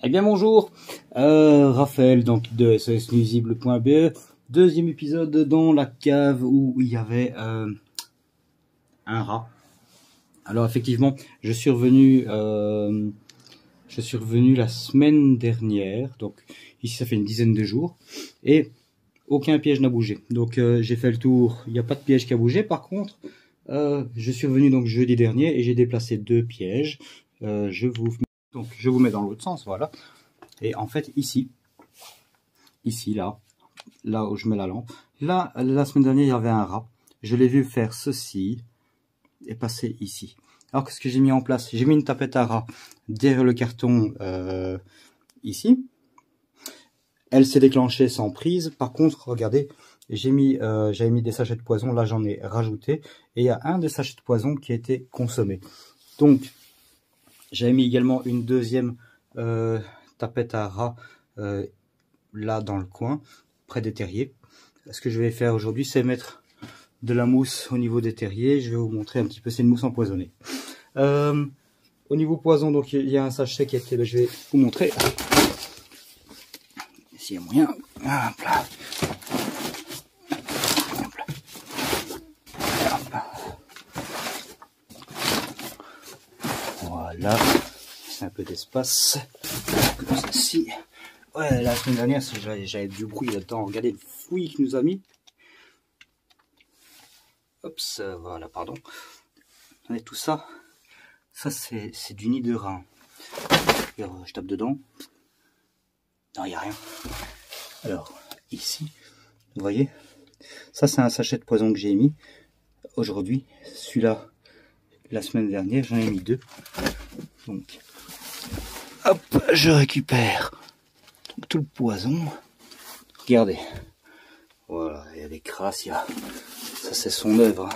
Eh bien bonjour, Raphaël donc de sosnuisible.be, deuxième épisode dans la cave où il y avait un rat. Alors effectivement, je suis revenu la semaine dernière, donc ici ça fait une dizaine de jours, et aucun piège n'a bougé. Donc j'ai fait le tour, il n'y a pas de piège qui a bougé. Par contre, je suis revenu donc jeudi dernier et j'ai déplacé 2 pièges. Je vous mets dans l'autre sens, voilà. Et en fait, ici, là où je mets la lampe, là, la semaine dernière, il y avait un rat. Je l'ai vu faire ceci et passer ici. Alors, qu'est-ce que j'ai mis en place? J'ai mis une tapette à rat derrière le carton ici. Elle s'est déclenchée sans prise. Par contre, regardez, j'avais mis des sachets de poison. Là, j'en ai rajouté. Et il y a un des sachets de poison qui a été consommé. Donc, j'avais mis également une deuxième tapette à rat là dans le coin, près des terriers. Ce que je vais faire aujourd'hui, c'est mettre de la mousse au niveau des terriers. Je vais vous montrer un petit peu, c'est une mousse empoisonnée. Au niveau poison, donc il y a un sachet qui a été, je vais vous montrer. S'il y a moyen. Hop là. Hop là. Hop. Voilà, c'est un peu d'espace. Comme ceci. Ouais, la semaine dernière, j'avais du bruit là-dedans. Regardez le fouillis qu'il nous a mis. Hop, voilà, pardon. Et tout ça, c'est du nid de rat. Alors, je tape dedans. Non, il n'y a rien. Alors, ici, vous voyez, ça c'est un sachet de poison que j'ai mis aujourd'hui. Celui-là, la semaine dernière, j'en ai mis 2. Donc, hop, je récupère donc, tout le poison. Regardez. Voilà, il y a des crasses, ça c'est son œuvre.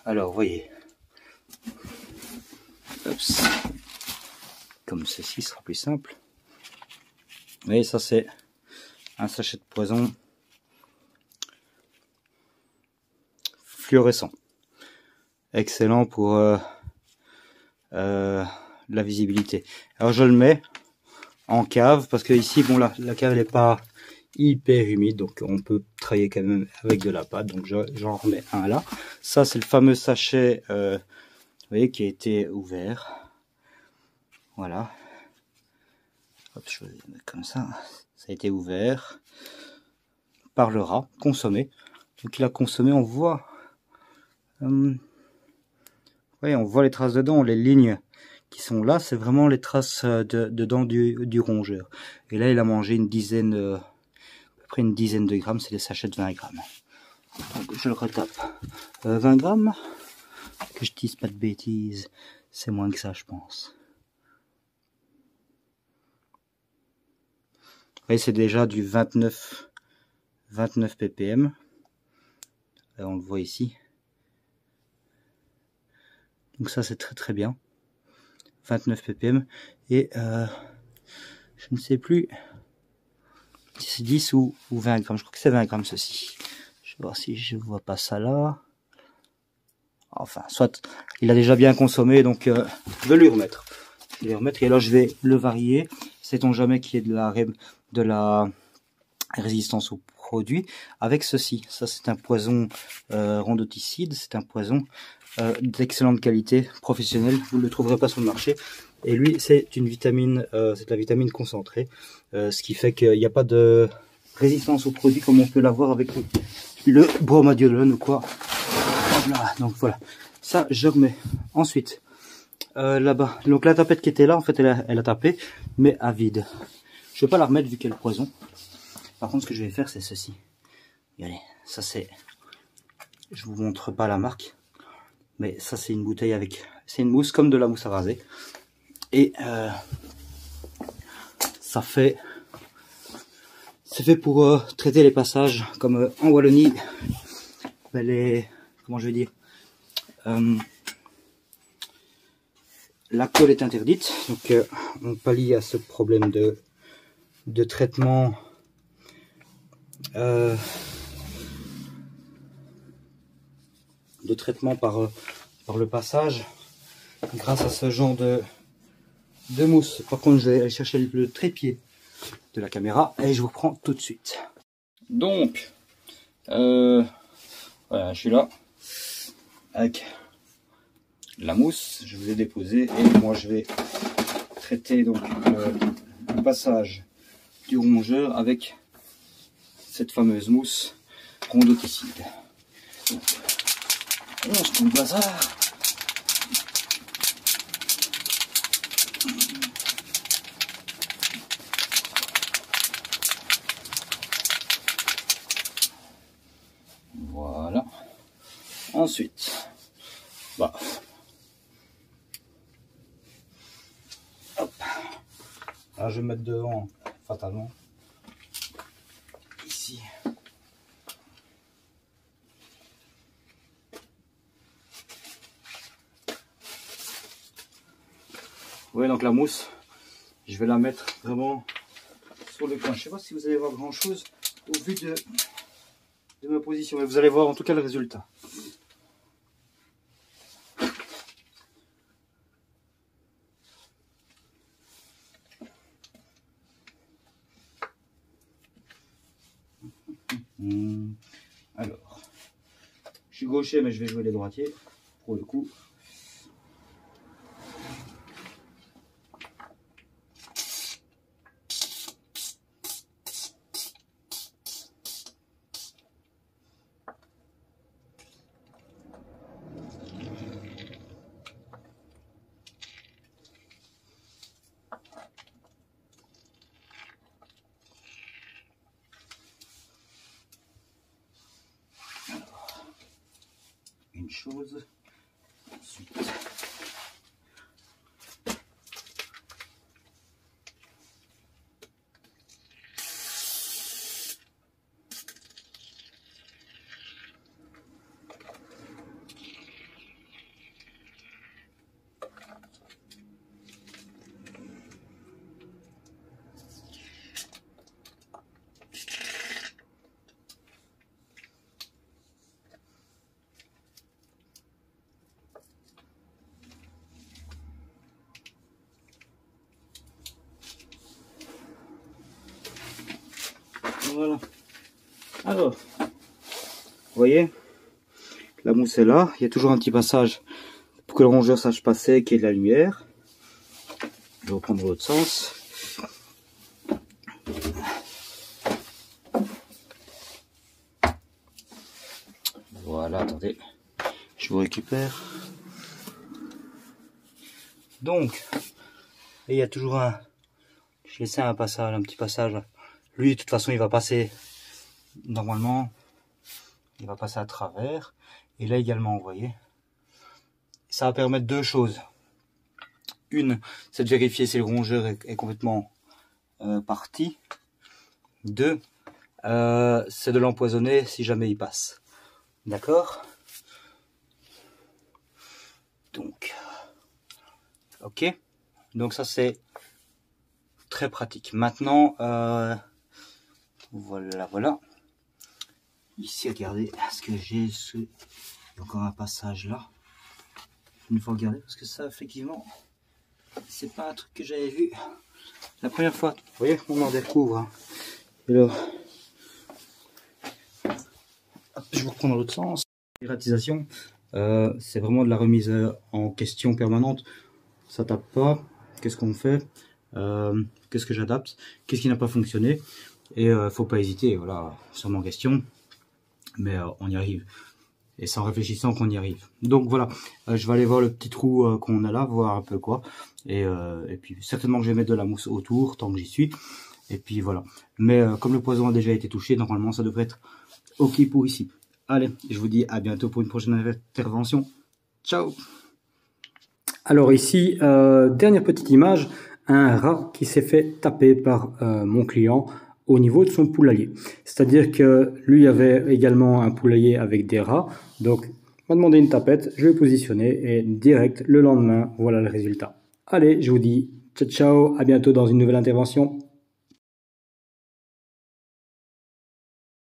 Alors, voyez. Hop. Comme ceci sera plus simple. Vous voyez, ça c'est un sachet de poison fluorescent. Excellent pour la visibilité. Alors je le mets en cave parce que ici, bon, la cave n'est pas hyper humide, donc on peut travailler quand même avec de la pâte. Donc j'en remets un là. Ça c'est le fameux sachet, vous voyez, qui a été ouvert. Voilà. Hop, je vais le mettre comme ça. Ça a été ouvert par le rat, consommé. Donc il a consommé, on voit, oui, on voit les traces dedans, les lignes qui sont là, c'est vraiment les traces de dents du rongeur. Et là, il a mangé une dizaine, à peu près une dizaine de grammes, c'est des sachets de 20 grammes. Donc je le retape. 20 grammes, que je dise pas de bêtises, c'est moins que ça, je pense. Vous voyez, c'est déjà du 29 ppm. Là, on le voit ici. Donc ça, c'est très très bien. 29 ppm. Et je ne sais plus si c'est 10 ou 20 grammes. Je crois que c'est 20 grammes ceci. Je vais voir si je vois pas ça là. Enfin, soit il a déjà bien consommé, donc je vais lui remettre. Je vais lui remettre et alors je vais le varier. Sait-on jamais qu'il y ait de la résistance aux produits avec ceci. Ça c'est un poison rondoticide, c'est un poison d'excellente qualité, professionnelle, vous ne le trouverez pas sur le marché. Et lui c'est une vitamine, c'est de la vitamine concentrée, ce qui fait qu'il n'y a pas de résistance aux produits comme on peut l'avoir avec le bromadiolone ou quoi. Voilà, donc voilà, ça je remets. Ensuite là-bas, donc la tapette qui était là en fait elle a tapé mais à vide. Je vais pas la remettre vu qu'elle est poison. Par contre, ce que je vais faire, c'est ceci. Regardez, ça c'est... Je vous montre pas la marque, mais ça c'est une bouteille avec... C'est une mousse, comme de la mousse à raser. Et ça fait... C'est fait pour traiter les passages, comme en Wallonie, comment je vais dire, la colle est interdite, donc on pallie à ce problème de traitement... de traitement par le passage grâce à ce genre de mousse. Par contre, je vais aller chercher le trépied de la caméra et je vous reprends tout de suite. Donc, voilà, je suis là avec la mousse. Je vous ai déposé et moi je vais traiter donc le passage du rongeur avec cette fameuse mousse rondoticide. On se trouve le bazar. Voilà. Ensuite, bah, hop. Là, je vais mettre devant fatalement. Ici. Ouais, donc la mousse, je vais la mettre vraiment sur le coin. Je sais pas si vous allez voir grand chose au vu de ma position, mais vous allez voir en tout cas le résultat. Alors, je suis gaucher, mais je vais jouer les droitiers pour le coup. Une chose, ensuite voilà. Alors, vous voyez, la mousse est là. Il y a toujours un petit passage pour que le rongeur sache passer, qu'il y ait de la lumière. Je vais reprendre l'autre sens. Voilà, attendez, je vous récupère. Donc, et il y a toujours je laissais un passage, un petit passage. Lui, de toute façon, il va passer normalement. Il va passer à travers. Et là également, vous voyez. Ça va permettre deux choses. Une, c'est de vérifier si le rongeur est complètement parti. Deux, c'est de l'empoisonner si jamais il passe. D'accord? Donc, ok. Donc ça c'est très pratique. Maintenant, voilà. Ici, regardez, est-ce que j'ai il y a encore un passage là. Il faut regarder parce que ça, effectivement, c'est pas un truc que j'avais vu la première fois. Vous voyez, on en découvre. Hein. Et là, hop, je vous reprends dans l'autre sens. Piratisation, c'est vraiment de la remise en question permanente. Ça tape pas. Qu'est-ce qu'on fait? Qu'est-ce que j'adapte? Qu'est-ce qui n'a pas fonctionné? Et faut pas hésiter. Voilà, sûrement question, mais on y arrive. Et c'est en réfléchissant qu'on y arrive. Donc voilà, je vais aller voir le petit trou qu'on a là, voir un peu quoi. Et puis certainement que je vais mettre de la mousse autour, tant que j'y suis. Et puis voilà. Mais comme le poison a déjà été touché, normalement ça devrait être ok pour ici. Allez, je vous dis à bientôt pour une prochaine intervention. Ciao! Alors ici, dernière petite image, un rat qui s'est fait taper par mon client au niveau de son poulailler. C'est-à-dire que lui avait également un poulailler avec des rats, donc m'a demandé une tapette, je l'ai positionné et direct le lendemain, voilà le résultat. Allez, je vous dis ciao ciao, à bientôt dans une nouvelle intervention.